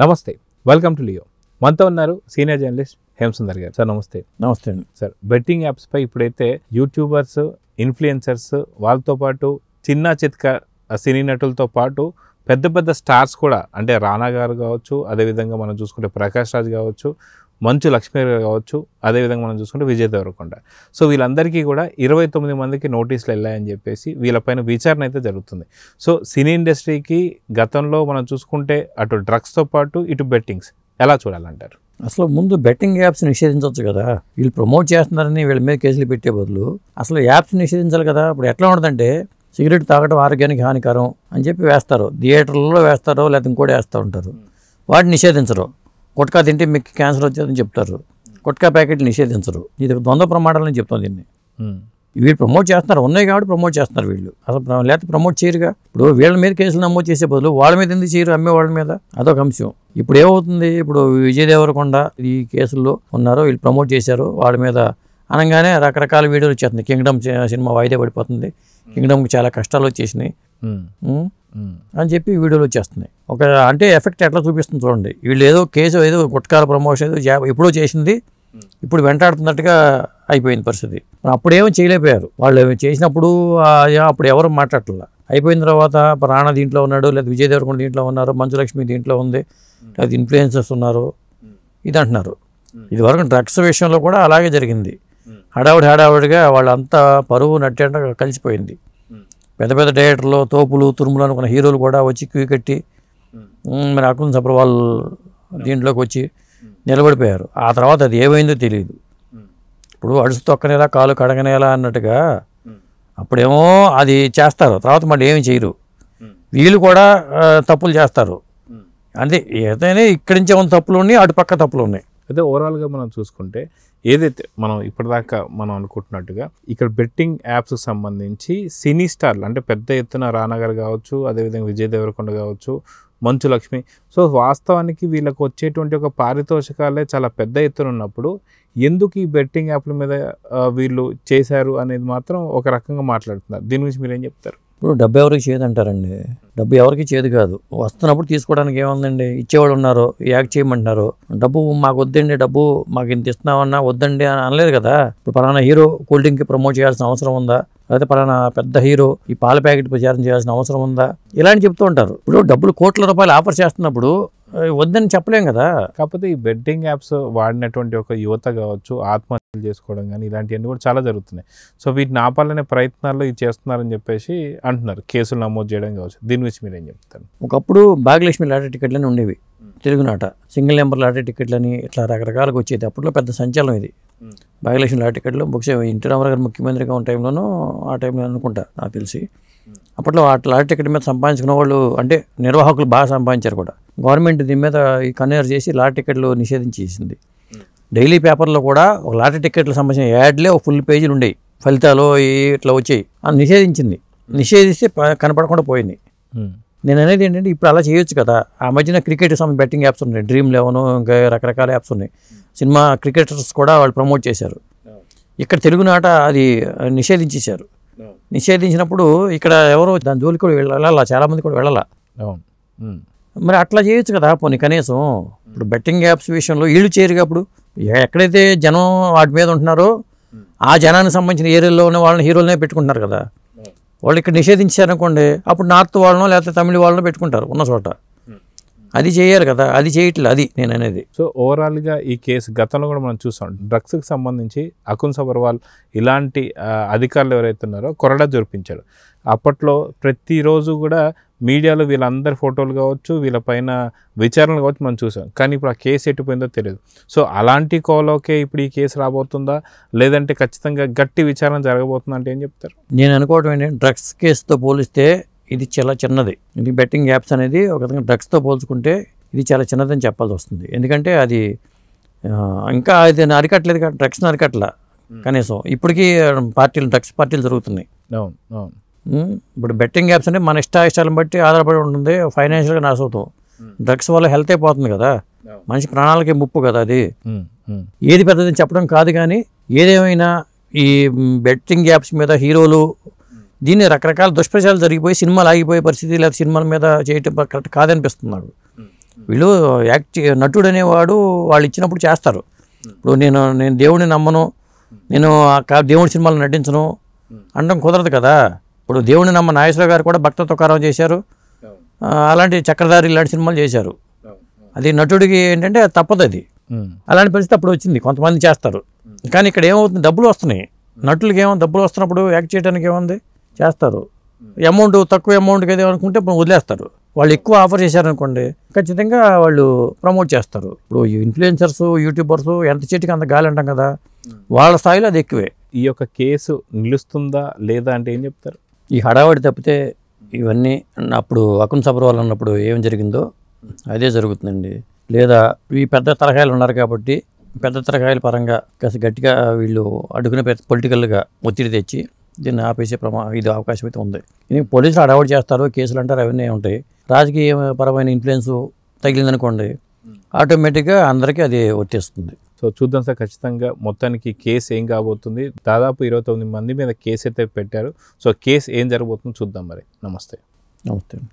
నమస్తే, welcome to Leo. మనతో ఉన్నారు సీనియర్ జర్నలిస్ట్ హేమసుందర్ గారు. సార్ నమస్తే. నమస్తే అండి సార్, బెట్టింగ్ యాప్స్పై ఇప్పుడైతే యూట్యూబర్స్, ఇన్ఫ్లుయెన్సర్స్, వాళ్ళతో పాటు చిన్న చిత్క సినీ నటులతో పాటు పెద్ద పెద్ద స్టార్స్ కూడా, అంటే రానా గారు కావచ్చు, అదేవిధంగా మనం చూసుకుంటే ప్రకాష్ రాజ్ కావచ్చు, మంచు లక్ష్మీ గారు కావచ్చు, అదేవిధంగా మనం చూసుకుంటే విజయ్ దేవరకొండ. సో వీళ్ళందరికీ కూడా 29 మందికి నోటీసులు వెళ్ళాయని చెప్పేసి వీళ్ళపైన విచారణ అయితే జరుగుతుంది. సో సినీ ఇండస్ట్రీకి గతంలో మనం చూసుకుంటే అటు డ్రగ్స్తో పాటు ఇటు బెట్టింగ్స్ ఎలా చూడాలంటారు? అసలు ముందు బెట్టింగ్ యాప్స్ నిషేధించవచ్చు కదా. వీళ్ళు ప్రమోట్ చేస్తున్నారని వీళ్ళ మీద కేసులు పెట్టే బదులు అసలు యాప్స్ నిషేధించాలి కదా. ఇప్పుడు ఎట్లా ఉండదంటే సిగరెట్ తాగడం ఆరోగ్యానికి హానికరం అని చెప్పి వేస్తారు, థియేటర్లలో వేస్తారో లేదా ఇంకోటి వేస్తూ ఉంటారు. వాటిని నిషేధించరు. గుట్కా తింటే మీకు క్యాన్సర్ వచ్చేదని చెప్తారు, గుట్కా ప్యాకెట్లు నిషేధించరు. ఇది ద్వంద్వ ప్రమాణాలని చెప్తాం దీన్ని. వీళ్ళు ప్రమోట్ చేస్తున్నారు, ఉన్నాయి కాబట్టి ప్రమోట్ చేస్తున్నారు వీళ్ళు. అసలు లేకపోతే ప్రమోట్ చేయరుగా. ఇప్పుడు వీళ్ళ మీద కేసులు నమోదు చేసే బదులు వాళ్ళ మీద ఎందుకు చేయరు, అమ్మే వాళ్ళ మీద? అదొక అంశం. ఇప్పుడు ఏమవుతుంది, ఇప్పుడు విజయ్ దేవరకొండ ఈ కేసుల్లో ఉన్నారో వీళ్ళు ప్రమోట్ చేశారు, వాళ్ళ మీద అనగానే రకరకాల వీడియోలు వచ్చేస్తుంది. కింగ్డమ్ సినిమా వాయిదా పడిపోతుంది, కింగ్డమ్కి చాలా కష్టాలు వచ్చేసినాయి అని చెప్పి వీడియోలు వచ్చేస్తున్నాయి. ఒక అంటే ఎఫెక్ట్ ఎట్లా చూపిస్తుంది చూడండి. వీళ్ళు ఏదో కేసు, ఏదో గుట్కాల ప్రమోషన్ ఏదో ఎప్పుడో చేసింది, ఇప్పుడు వెంటాడుతున్నట్టుగా అయిపోయింది పరిస్థితి. అప్పుడేమో చేయలేకపోయారు వాళ్ళు. చేసినప్పుడు అప్పుడు ఎవరు మాట్లాడట్లా. అయిపోయిన తర్వాత రాణా దీంట్లో ఉన్నాడు, లేదా విజయ్ దేవరకొండ దీంట్లో ఉన్నారు, మంచు లక్ష్మి దీంట్లో ఉంది, లేదా ఇన్ఫ్లుయెన్సర్స్ ఉన్నారు, ఇది అంటున్నారు. ఇది వరకు డ్రగ్స్ విషయంలో కూడా అలాగే జరిగింది. హడావుడిగా వాళ్ళంతా పరువు నట్టేట కలిసిపోయింది. పెద్ద పెద్ద డైరెక్టర్లు, తోపులు తురుములు అనుకున్న హీరోలు కూడా వచ్చి క్యూ కట్టి మరి అకున్ సబ్రవాల్ దీంట్లోకి వచ్చి నిలబడిపోయారు. ఆ తర్వాత అది ఏమైందో తెలియదు. ఇప్పుడు అడుసు తొక్కనేలా కాలు కడగనేలా అన్నట్టుగా అప్పుడేమో అది చేస్తారు, తర్వాత మళ్ళీ ఏమి చేయరు. వీళ్ళు కూడా తప్పులు చేస్తారు. అంటే ఏదైనా ఇక్కడి నుంచే ఉన్న తప్పులు ఉన్నాయి, అటు పక్క తప్పులు ఉన్నాయి. అయితే ఓవరాల్గా మనం చూసుకుంటే ఏదైతే మనం ఇప్పటిదాకా మనం అనుకుంటున్నట్టుగా ఇక్కడ బెట్టింగ్ యాప్స్కి సంబంధించి సినీ స్టార్లు, అంటే పెద్ద ఎత్తున రానా గారు కావచ్చు, అదేవిధంగా విజయ్ దేవరకొండ కావచ్చు, మంచు లక్ష్మి, సో వాస్తవానికి వీళ్ళకు వచ్చేటువంటి ఒక పారితోషికాలే చాలా పెద్ద ఎత్తున ఉన్నప్పుడు ఎందుకు ఈ బెట్టింగ్ యాప్ల మీద వీళ్ళు చేశారు అనేది మాత్రం ఒక రకంగా మాట్లాడుతున్నారు. దీని గురించి మీరేం చెప్తారు? ఇప్పుడు డబ్బు ఎవరికి చేదు అంటారండి. డబ్బు ఎవరికి చేదు కాదు. వస్తున్నప్పుడు తీసుకోవడానికి ఏముందండి, ఇచ్చేవాళ్ళు ఉన్నారు, యాక్ట్ చేయమంటున్నారు. డబ్బు మాకు వద్దండి, డబ్బు మాకు ఇంత ఇస్తున్నామన్నా వద్దండి అని అనలేదు కదా. ఇప్పుడు పలానా హీరో కూల్ డ్రింక్కి ప్రమోట్ చేయాల్సిన అవసరం ఉందా, లేకపోతే పలానా పెద్ద హీరో ఈ పాల ప్యాకెట్ ప్రచారం చేయాల్సిన అవసరం ఉందా, ఇలాంటి చెప్తూ ఉంటారు. ఇప్పుడు డబ్బులు కోట్ల రూపాయలు ఆఫర్ చేస్తున్నప్పుడు వద్దని చెప్పలేం కదా. కాకపోతే ఈ బెట్టింగ్ యాప్స్ వాడినటువంటి ఒక యువత కావచ్చు, ఆత్మహత్యలు చేసుకోవడం కానీ ఇలాంటివన్నీ కూడా చాలా జరుగుతున్నాయి. సో వీటిని ఆపాలనే ప్రయత్నాలు ఇది చేస్తున్నారని చెప్పేసి అంటున్నారు, కేసులు నమోదు చేయడం కావచ్చు. దీని గురించి మీరేం చెప్తారు? ఒకప్పుడు భాగ్యలక్ష్మి లాటరీ టికెట్లని ఉండేవి, తెలుగునాట సింగిల్ నెంబర్ లాటరీ టికెట్లని ఇట్లా రకరకాలుగా వచ్చేది. అప్పట్లో పెద్ద సంచలనం ఇది. భాగ్యలక్ష్మి లాటరీ టికెట్లు బుక్స్ ఎన్టీ రామారావు గారు ముఖ్యమంత్రిగా ఉన్న టైంలోనూ, ఆ టైంలో అనుకుంటా నాకు తెలిసి. అప్పట్లో ఆ లాటరీ టికెట్ మీద సంపాదించుకున్న వాళ్ళు, అంటే నిర్వాహకులు బాగా సంపాదించారు కూడా. గవర్నమెంట్ దీని మీద ఈ కన్వేర్ చేసి లాటరీ టికెట్లు నిషేధించేసింది. డైలీ పేపర్లో కూడా ఒక లాటరీ టికెట్లకు సంబంధించిన యాడ్లే ఒక ఫుల్ పేజీలు ఉండేవి, ఫలితాలు ఇట్లా వచ్చాయి. అని నిషేధించింది. నిషేధిస్తే కనపడకుండా పోయింది. నేను అనేది ఏంటంటే ఇప్పుడు అలా చేయొచ్చు కదా. ఆ మధ్యన క్రికెట్ బెట్టింగ్ యాప్స్ ఉన్నాయి, Dream11, ఇంకా రకరకాల యాప్స్ ఉన్నాయి. సినిమా క్రికెటర్స్ కూడా వాళ్ళు ప్రమోట్ చేశారు. ఇక్కడ తెలుగునాట అది నిషేధించేశారు. నిషేధించినప్పుడు ఇక్కడ ఎవరో దాని జోలికి కూడా వెళ్ళాలా, చాలామంది కూడా వెళ్ళాలా. మరి అట్లా చేయొచ్చు కదా పోనీ కనీసం. ఇప్పుడు బెట్టింగ్ యాప్స్ విషయంలో వీళ్ళు చేయరుగా. ఇప్పుడు ఎక్కడైతే జనం వాటి మీద ఉంటున్నారో ఆ జనానికి సంబంధించిన ఏరియాలో ఉన్న వాళ్ళని హీరోలనే పెట్టుకుంటున్నారు కదా. వాళ్ళు ఇక్కడ నిషేధించారనుకోండి, అప్పుడు నార్త్ వాళ్ళనో లేకపోతే తమిళ వాళ్ళనో పెట్టుకుంటారు ఉన్న చోట. అది చేయరు కదా, అది చేయట్లేదు. అది నేను అనేది. సో ఓవరాల్గా ఈ కేసు గతంలో కూడా మనం చూసాం, డ్రగ్స్కి సంబంధించి అకున్ సబర్వాల్ ఇలాంటి అధికారులు ఎవరైతే ఉన్నారో కొరడా జొరిపించాడు. అప్పట్లో ప్రతిరోజు కూడా మీడియాలో వీళ్ళందరి ఫోటోలు కావచ్చు, వీళ్ళపైన విచారణలు కావచ్చు మనం చూసాం. కానీ ఇప్పుడు ఆ కేసు ఎట్టుపోయిందో తెలియదు. సో అలాంటి కోలోకే ఇప్పుడు ఈ కేసు రాబోతుందా, లేదంటే ఖచ్చితంగా గట్టి విచారణ జరగబోతుందా అంటే ఏం చెప్తారు? నేను అనుకోవడం ఏంటంటే డ్రగ్స్ కేసుతో పోలిస్తే ఇది చాలా చిన్నది. ఇది బెట్టింగ్ యాప్స్ అనేది ఒక విధంగా డ్రగ్స్తో పోల్చుకుంటే ఇది చాలా చిన్నదని చెప్పాల్సి వస్తుంది. ఎందుకంటే అది ఇంకా అది అరికట్టలేదు కదా, డ్రగ్స్ని అరికట్ల కనీసం. ఇప్పటికీ డ్రగ్స్ పార్టీలు జరుగుతున్నాయి. అవును అవును. ఇప్పుడు బెట్టింగ్ యాప్స్ అంటే మన ఇష్టాలను బట్టి ఆధారపడి ఉంటుంది. ఫైనాన్షియల్గా నాశ అవుతాం. డ్రగ్స్ వల్ల హెల్త్ అయిపోతుంది కదా, మనిషి ప్రాణాలకి ముప్పు కదా. అది ఏది పెద్దదని చెప్పడం కాదు, కానీ ఏదేమైనా ఈ బెట్టింగ్ యాప్స్ మీద హీరోలు దీన్ని రకరకాల దుష్ప్రచారాలు జరిగిపోయి సినిమాలు ఆగిపోయే పరిస్థితి, లేదా సినిమాల మీద చేయటం కరెక్ట్ కాదనిపిస్తుంది నాకు. వీళ్ళు నటుడు అనేవాడు వాళ్ళు ఇచ్చినప్పుడు చేస్తారు. ఇప్పుడు నేను దేవుడిని నమ్మను, నేను దేవుడి సినిమాలు నటించను అనడం కుదరదు కదా. ఇప్పుడు దేవుడిని నమ్మ నాగేశ్వరరావు గారు కూడా భక్త తుకారాం చేశారు, అలాంటి చక్రధారి ఇలాంటి సినిమాలు చేశారు. అది నటుడికి ఏంటంటే తప్పదు అది. అలాంటి పరిస్థితి అప్పుడు వచ్చింది, కొంతమంది చేస్తారు. కానీ ఇక్కడ ఏమవుతుంది, డబ్బులు వస్తున్నాయి, నటులకి ఏమో డబ్బులు వస్తున్నప్పుడు యాక్ట్ చేయడానికి ఏముంది, చేస్తారు. అమౌంట్ తక్కువ అమౌంట్కి ఏదో అనుకుంటే ఇప్పుడు వదిలేస్తారు. వాళ్ళు ఎక్కువ ఆఫర్ చేశారనుకోండి ఖచ్చితంగా వాళ్ళు ప్రమోట్ చేస్తారు. ఇప్పుడు ఇన్ఫ్లుయెన్సర్స్, యూట్యూబర్స్ ఎంత చేతికి అంత గాలి అంటాం కదా, వాళ్ళ స్థాయిలో అది ఎక్కువే. ఈ యొక్క కేసు నిలుస్తుందా లేదా అంటే ఏం చెప్తారు? ఈ హడావడి తప్పితే ఇవన్నీ అప్పుడు అకున్ సబర్వాల్ అన్నప్పుడు ఏం జరిగిందో అదే జరుగుతుందండి. లేదా ఈ పెద్ద తరహాలు ఉన్నారు కాబట్టి పెద్ద తరహాల పరంగా కాస్త గట్టిగా వీళ్ళు అడుగునే పొలిటికల్గా ఒత్తిడి తెచ్చి దీన్ని ఆపేసే ఇది అవకాశం అయితే ఉంది. ఇది పోలీసులు హడావడి చేస్తారు, కేసులు అంటారు, అవన్నీ ఉంటాయి. రాజకీయ పరమైన ఇన్ఫ్లుయెన్స్ తగిలిందనుకోండి ఆటోమేటిక్గా అందరికీ అది వచ్చేస్తుంది. సో చూద్దాం సార్, ఖచ్చితంగా మొత్తానికి కేసు ఏం కాబోతుంది. దాదాపు 29 మంది మీద కేసు అయితే పెట్టారు. సో కేసు ఏం జరగబోతుందో చూద్దాం మరి. నమస్తే. నమస్తే.